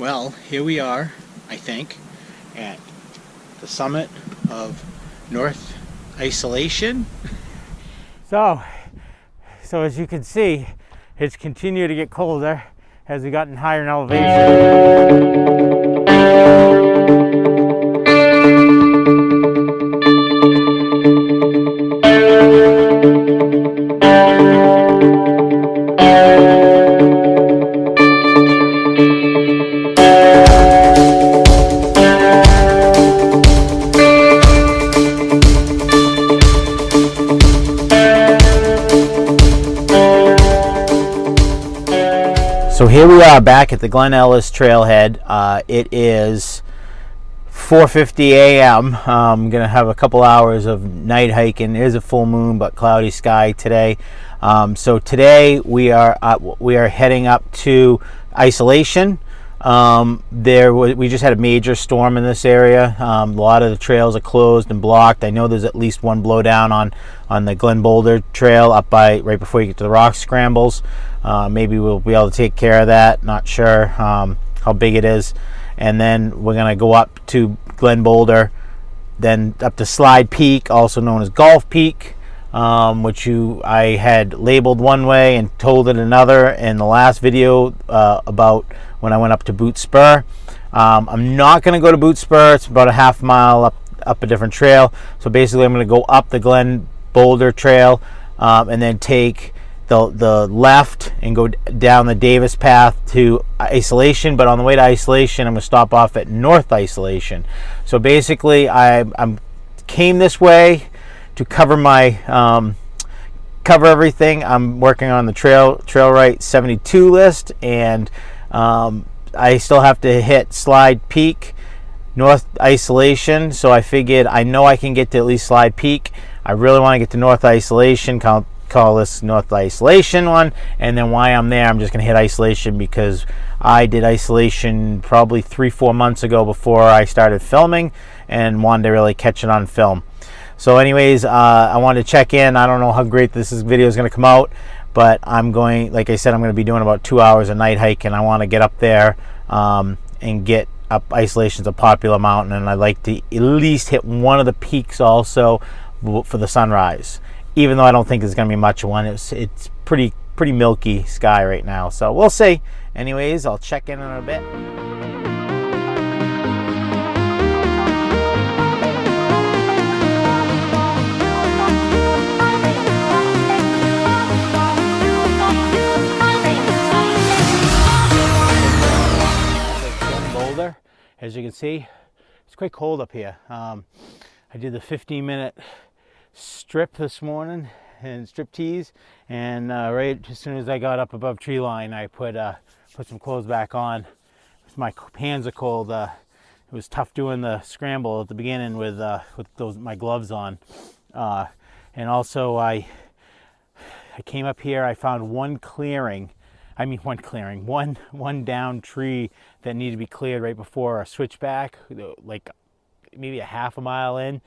Well, here we are, I think, at the summit of North Isolation. So as you can see, it's continued to get colder as we've gotten higher in elevation. So here we are back at the Glen Ellis trailhead. It is 4:50 a.m. I'm gonna have a couple hours of night hiking. It is a full moon but cloudy sky today. So today we are heading up to Isolation. We just had a major storm in this area. A lot of the trails are closed and blocked. I know there's at least one blowdown on the Glen Boulder trail up by right before you get to the rock scrambles. Maybe we'll be able to take care of that. Not sure how big it is. And then we're gonna go up to Glen Boulder, then up to Slide Peak, also known as Golf Peak, which I had labeled one way and told it another in the last video about when I went up to Boot Spur. I'm not going to go to Boot Spur. It's about a half mile up a different trail. So basically I'm going to go up the Glen Boulder trail and then take the left and go down the Davis path to Isolation. But on the way to Isolation, I'm going to stop off at North Isolation. So basically I came this way to cover my cover everything. I'm working on the Trailwright 72 list, and I still have to hit Slide Peak, North Isolation. So I figured I know I can get to at least Slide Peak. I really want to get to North Isolation. Call this North Isolation one, and then while I'm there, I'm just gonna hit Isolation because I did Isolation probably 3-4 months ago before I started filming and wanted to really catch it on film. So anyways, I wanted to check in. I don't know how great this video is going to come out, but I'm going, like I said, I'm going to be doing about 2 hours a night hike, and I want to get up there and get up Isolation's a popular mountain, and I'd like to at least hit one of the peaks also for the sunrise, even though I don't think there's going to be much one. It's pretty milky sky right now, so we'll see. Anyways, I'll check in a bit. As you can see, it's quite cold up here. I did the 15-minute strip this morning and strip tease, and right as soon as I got up above tree line, I put some clothes back on. My hands are cold. It was tough doing the scramble at the beginning with my gloves on, and also I came up here. I found one down tree that needed to be cleared right before a switchback, like maybe a half a mile in.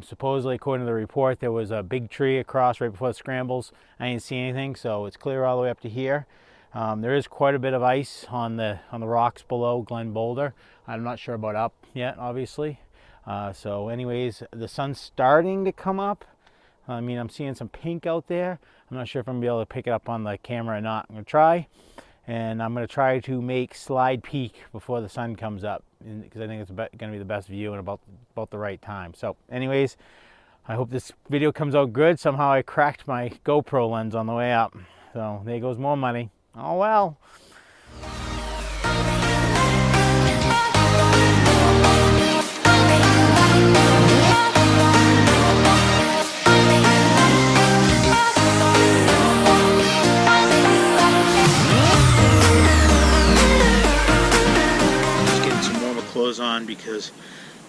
Supposedly, according to the report, there was a big tree across right before the scrambles. I didn't see anything, so it's clear all the way up to here. There is quite a bit of ice on the rocks below Glen Boulder. I'm not sure about up yet, obviously. So anyways, the sun's starting to come up. I mean, I'm seeing some pink out there. I'm not sure if I'm gonna be able to pick it up on the camera or not. I'm gonna try, and I'm gonna try to make Slide Peak before the sun comes up, because I think it's gonna be the best view and about the right time. So anyways, I hope this video comes out good. Somehow I cracked my GoPro lens on the way up, so there goes more money. Oh well. On because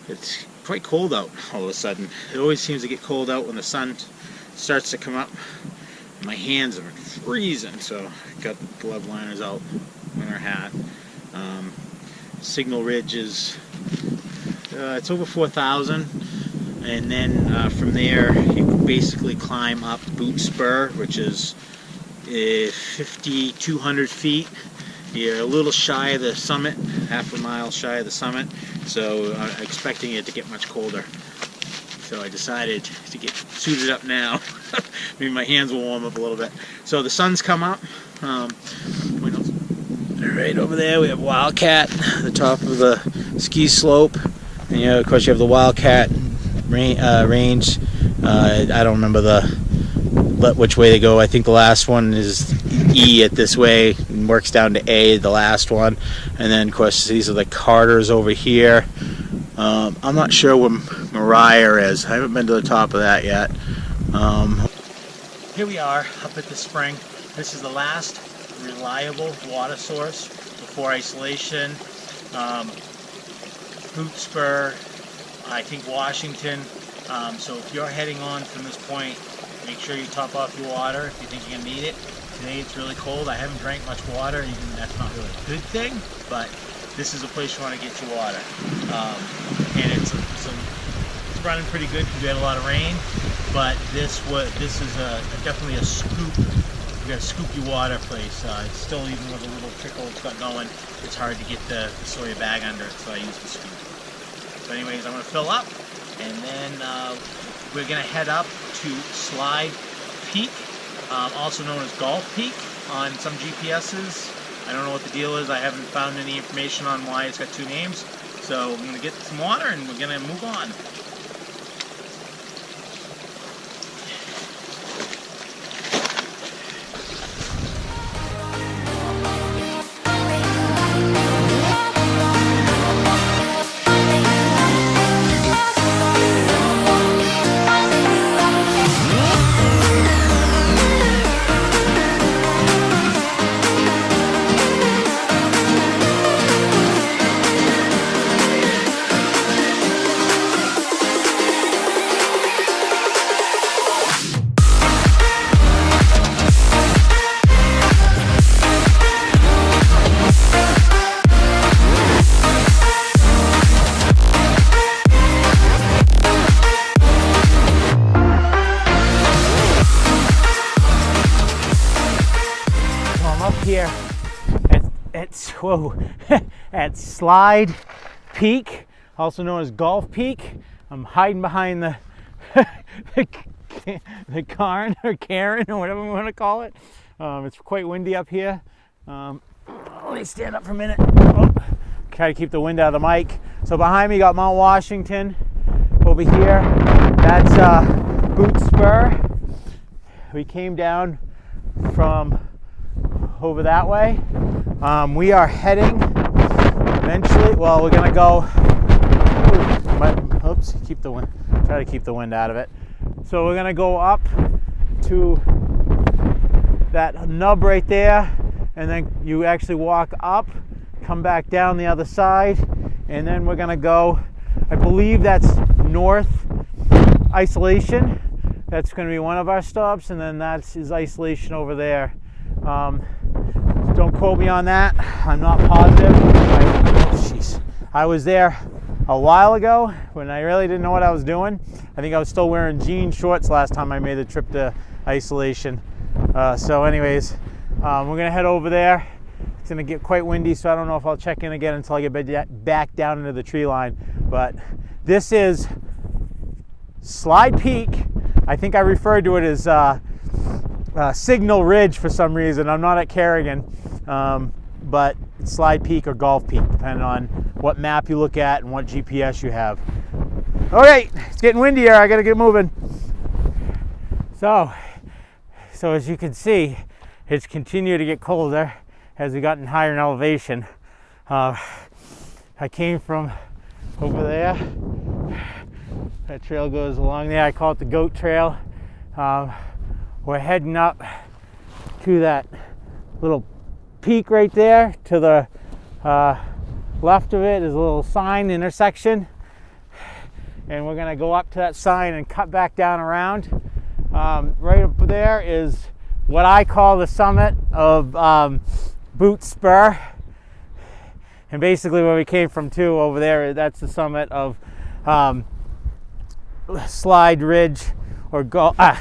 it's quite cold out all of a sudden. It always seems to get cold out when the sun starts to come up. My hands are freezing, so I got the glove liners out, winter hat. Signal Ridge is it's over 4,000, and then from there you basically climb up Boot Spur, which is 5,200 feet, You're a little shy of the summit, half a mile shy of the summit, so I'm expecting it to get much colder. So I decided to get suited up now. Maybe my hands will warm up a little bit. So the sun's come up. Right over there we have Wildcat, the top of the ski slope. And of course you have the Wildcat range. I don't remember which way they go. I think the last one is E at this way and works down to A, the last one. And then of course these are the Carters over here. I'm not sure where Mariah is. I haven't been to the top of that yet. Here we are up at the spring. This is the last reliable water source before isolation. Boot Spur, I think Washington. So if you're heading on from this point, make sure you top off your water if you think you're going to need it. Today it's really cold. I haven't drank much water, even that's not really a good thing, but this is a place you want to get your water. And it's running pretty good because we had a lot of rain, but this is definitely a scoop. You got to scoop your water place. It's still, even with a little trickle it's got going, it's hard to get the Sawyer bag under it, so I use the scoop. So anyways, I'm going to fill up, and then we're going to head up to Slide Peak, also known as Golf Peak on some GPSs. I don't know what the deal is. I haven't found any information on why it's got two names. So I'm going to get some water and we're going to move on. Here at Slide Peak, also known as Golf Peak. I'm hiding behind the cairn or Karen or whatever we want to call it. It's quite windy up here. Let me stand up for a minute. Try to keep the wind out of the mic. So behind me you got Mount Washington. Over here, that's Boot Spur. We came down from over that way. We are heading eventually, well, we're gonna go, oops, try to keep the wind out of it. So we're gonna go up to that nub right there, and then you actually walk up, come back down the other side, and then we're gonna go, I believe that's North Isolation. That's gonna be one of our stops, and then that is Isolation over there. Don't quote me on that. I'm not positive. I was there a while ago when I really didn't know what I was doing. I think I was still wearing jean shorts last time I made the trip to Isolation. So anyways, we're going to head over there. It's going to get quite windy, so I don't know if I'll check in again until I get back down into the tree line. But this is Slide Peak. I think I referred to it as Signal Ridge for some reason. I'm not at Carrigan, but it's Slide Peak or Golf Peak, depending on what map you look at and what GPS you have. Okay, it's getting windier. I gotta get moving. So as you can see, it's continued to get colder as we gotten higher in elevation. I came from over there. That trail goes along there. I call it the Goat Trail. We're heading up to that little peak right there. To the left of it is a little sign intersection, and we're gonna go up to that sign and cut back down around. Right up there is what I call the summit of Boot Spur, and basically where we came from too over there, that's the summit of Slide Ridge or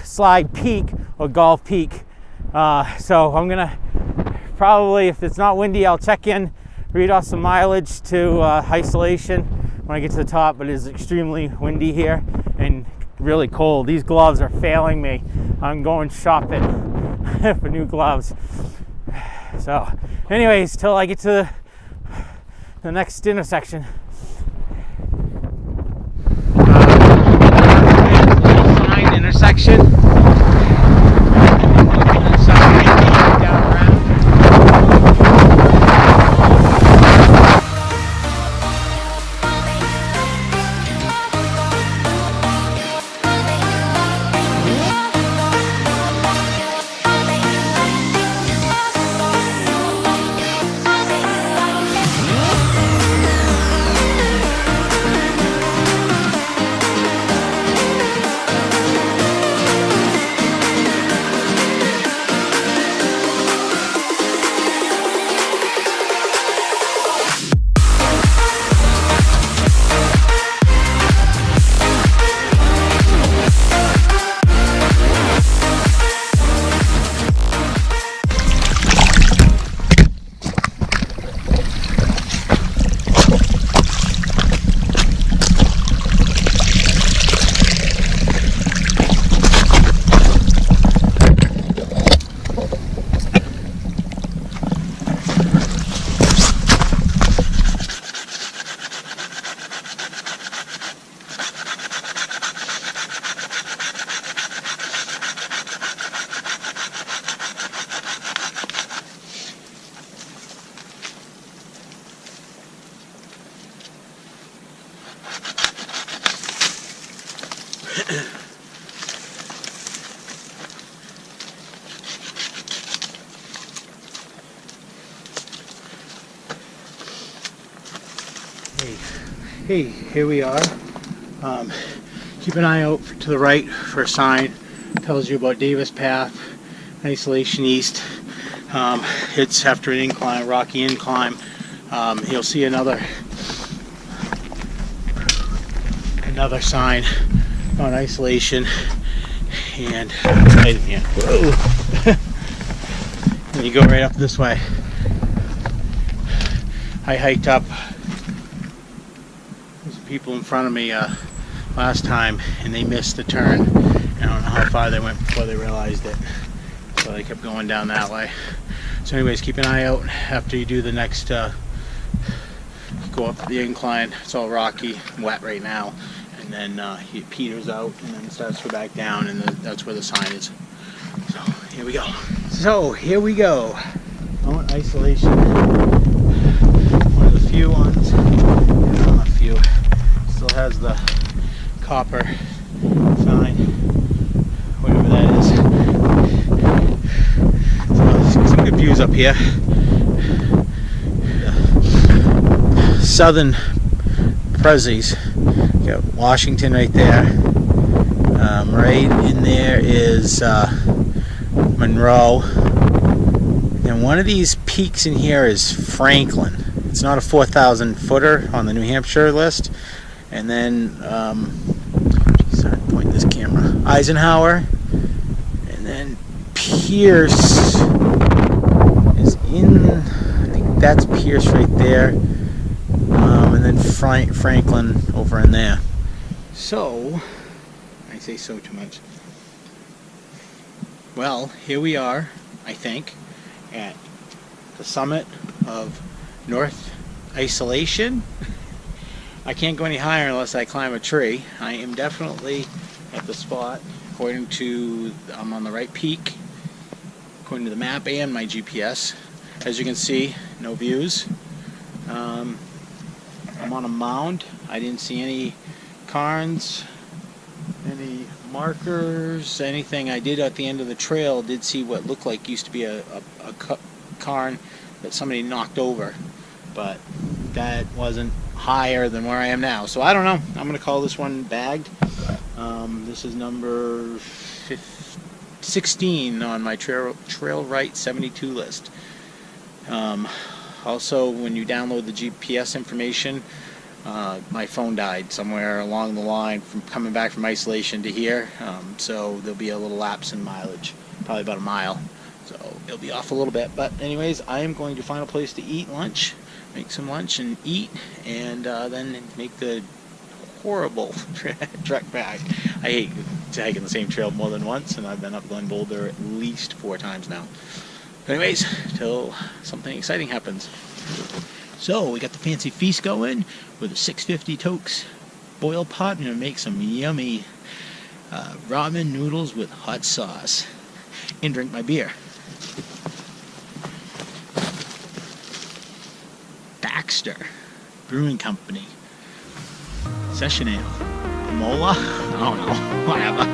Slide Peak or Golf Peak. So I'm gonna probably, if it's not windy, I'll check in, read off some mileage to isolation when I get to the top, but it is extremely windy here and really cold. These gloves are failing me. I'm going shopping for new gloves. So anyways, till I get to the next intersection. Sign intersection. Hey, here we are. Keep an eye out to the right for a sign. Tells you about Davis Path, Isolation East. It's after an incline, rocky incline. You'll see another sign on isolation, and whoa. And you go right up this way. I hiked up. There's people in front of me last time, and they missed the turn. I don't know how far they went before they realized it, so they kept going down that way. So anyways, keep an eye out after you do the next go up the incline. It's all rocky, wet right now, and then it peters out and then starts to go back down, and that's where the sign is. So here we go. So here we go on isolation. One of the few ones, not a few, still has the copper sign, whatever that is. So some good views up here. Southern Prezzies. Got Washington right there. Right in there is Monroe. And one of these peaks in here is Franklin. It's not a 4,000 footer on the New Hampshire list. And then, sorry to point this camera, Eisenhower. And then Pierce is in, I think that's Pierce right there. And then Franklin over in there. So, I say so too much. Well, here we are, I think, at the summit of North Isolation. I can't go any higher unless I climb a tree. I am definitely at the spot, according to, I'm on the right peak, according to the map and my GPS. As you can see, no views. I'm on a mound. I didn't see any cairns, any markers, anything. I did at the end of the trail, did see what looked like used to be a cairn that somebody knocked over, but that wasn't higher than where I am now. So I don't know. I'm going to call this one bagged. This is number 16 on my Trailwright 72 list. Also, when you download the GPS information, my phone died somewhere along the line from coming back from isolation to here, so there'll be a little lapse in mileage, probably about a mile. So So it'll be off a little bit. But anyways, I am going to find a place to eat lunch, make some lunch and eat, and then make the horrible trek back. I hate tagging the same trail more than once, and I've been up Glen Boulder at least 4 times now. Anyways, till something exciting happens. So we got the fancy feast going with a 650 Toaks boil pot. I'm gonna make some yummy ramen noodles with hot sauce and drink my beer. Baxter Brewing Company Session Ale. Mola? I don't know. Whatever.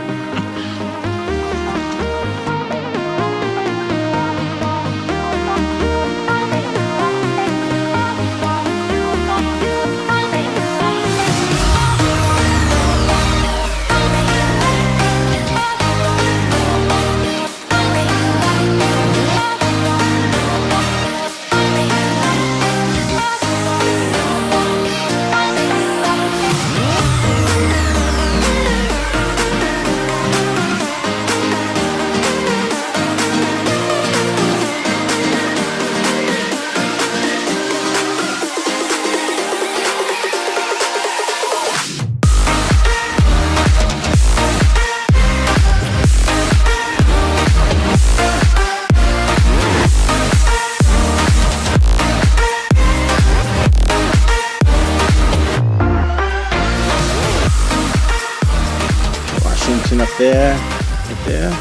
Up there, right there.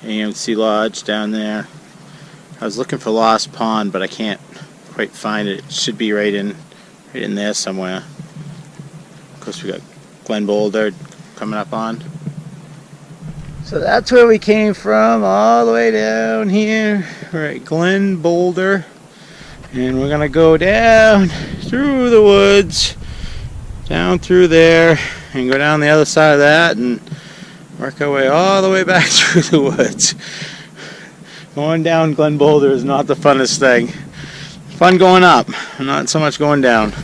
AMC Lodge down there. I was looking for Lost Pond, but I can't quite find it. It should be right in there somewhere. Of course, we got Glen Boulder coming up on. So that's where we came from, all the way down here. We're at Glen Boulder, and we're gonna go down through the woods, down through there, and go down the other side of that and work our way all the way back through the woods. Going down Glen Boulder is not the funnest thing. Fun going up, not so much going down.